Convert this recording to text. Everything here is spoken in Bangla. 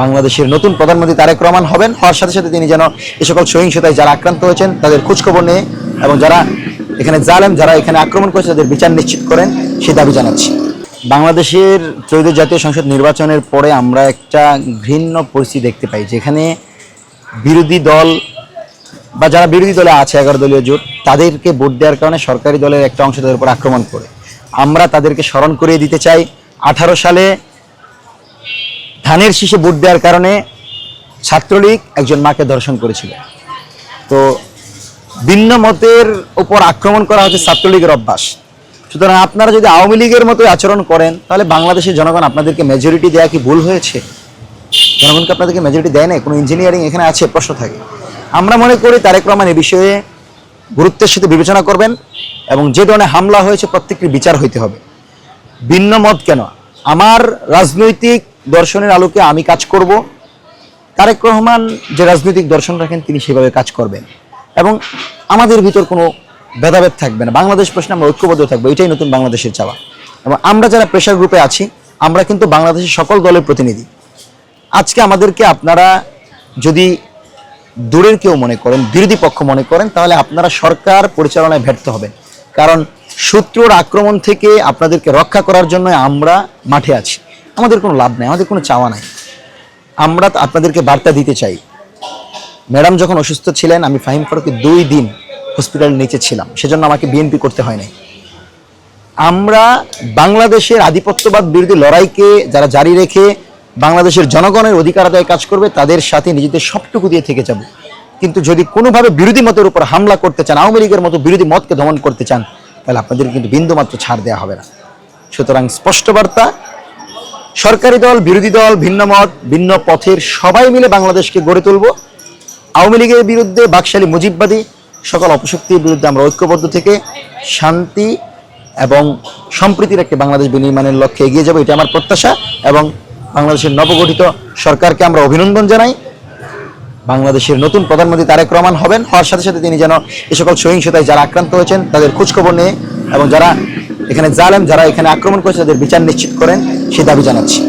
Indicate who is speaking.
Speaker 1: বাংলাদেশের নতুন প্রধানমন্ত্রী তারেক রহমান হওয়ার সাথে সাথে তিনি যেন এই সকল সহিংসতায় যারা আক্রান্ত হয়েছেন তাদের খোঁজখবর নিয়ে এবং যারা এখানে জালেম যারা এখানে আক্রমণ করেছে তাদের বিচার নিশ্চিত করেন সেই দাবি জানাচ্ছি। বাংলাদেশের ত্রয়োদশ জাতীয় সংসদ নির্বাচনের পরে আমরা একটা ঘৃণ্য পরিস্থিতি দেখতে পাই, যেখানে বিরোধী দল বা যারা বিরোধী দলে আছে 11 দলীয় জোট তাদেরকে ভোট দেওয়ার কারণে সরকারি দলের একটা অংশ তাদের উপর আক্রমণ করে। আমরা তাদেরকে স্মরণ করিয়ে দিতে চাই 18 সালে ধানের শীষে ভোট দেওয়ার কারণে ছাত্রলীগ একজন মাকে ধর্ষণ করেছিল। তো ভিন্ন মতের উপর আক্রমণ করা হচ্ছে ছাত্রলীগের অভ্যাস। সুতরাং আপনারা যদি আওয়ামী লীগের মতো আচরণ করেন তাহলে বাংলাদেশের জনগণ আপনাদেরকে মেজরিটি দেওয়া কি ভুল হয়েছে? জনগণকে আপনাদেরকে মেজরিটি দেয় না, কোনো ইঞ্জিনিয়ারিং এখানে আছে? প্রশ্ন থাকে। আমরা মনে করি তারেক রহমান এ বিষয়ে গুরুত্বের সাথে বিবেচনা করবেন এবং যে ধরনের হামলা হয়েছে প্রত্যেকটির বিচার হইতে হবে। ভিন্ন মত কেন? আমার রাজনৈতিক দর্শনের আলোকে আমি কাজ করব, তারেক রহমান যে রাজনৈতিক দর্শন রাখেন তিনি সেভাবে কাজ করবেন এবং আমাদের ভিতর কোনো ভেদাভেদ থাকবে না। বাংলাদেশ প্রশ্নে আমরা ঐক্যবদ্ধ থাকবো, এটাই নতুন বাংলাদেশের চাওয়া। এবং আমরা যারা প্রেশার গ্রুপে আছি আমরা কিন্তু বাংলাদেশের সকল দলের প্রতিনিধি। আজকে আমাদেরকে আপনারা যদি দূরের কেউ মনে করেন, বিরোধী পক্ষ মনে করেন, তাহলে আপনারা সরকার পরিচালনায় ব্যর্থ হবেন। কারণ শত্রুর আক্রমণ থেকে আপনাদেরকে রক্ষা করার জন্য আমরা মাঠে আছি। আমাদের কোনো লাভ নাই, আমাদের কোনো চাওয়া নাই। আমরা আপনাদেরকে বার্তা দিতে চাই, ম্যাডাম যখন অসুস্থ ছিলেন আমি ফাহিম ফারুকী 2 দিন হসপিটালের নিচে ছিলাম, সেজন্য আমাকে বিএনপি করতে হয় নাই। আমরা বাংলাদেশের আধিপত্যবাদ বিরোধী লড়াইকে যারা জারি রেখে বাংলাদেশের জনগণের অধিকার আদায়ে কাজ করবে তাদের সাথে নিজেদের সবটুকু দিয়ে থেকে যাব। কিন্তু যদি কোনোভাবে বিরোধী মতের উপর হামলা করতে চান, আওয়ামী লীগের মতো বিরোধী মতকে দমন করতে চান, তাহলে আপনাদের কিন্তু বিন্দুমাত্র ছাড় দেওয়া হবে না। সুতরাং স্পষ্ট বার্তা, সরকারি দল, বিরোধী দল, ভিন্ন মত, ভিন্ন পথের সবাই মিলে বাংলাদেশকে গড়ে তুলব। আওয়ামী লীগের বিরুদ্ধে, বাকশালী মুজিববাদী সকল অপশক্তির বিরুদ্ধে আমরা ঐক্যবদ্ধ থেকে শান্তি এবং সম্প্রীতির একটি বাংলাদেশ বিনির্মাণের লক্ষ্যে এগিয়ে যাব, এটা আমার প্রত্যাশা। এবং বাংলাদেশের নবগঠিত সরকারকে আমরা অভিনন্দন জানাই। বাংলাদেশের নতুন প্রধানমন্ত্রী তারেক রহমান হওয়ার সাথে সাথে তিনি যেন এই সকল সহিংসতায় যারা আক্রান্ত হয়েছেন তাদের খোঁজখবর নিয়ে এবং যারা এখানে জালেম যারা এখানে আক্রমণ করেছে তাদের বিচার নিশ্চিত করেন সেই দাবি জানাচ্ছি।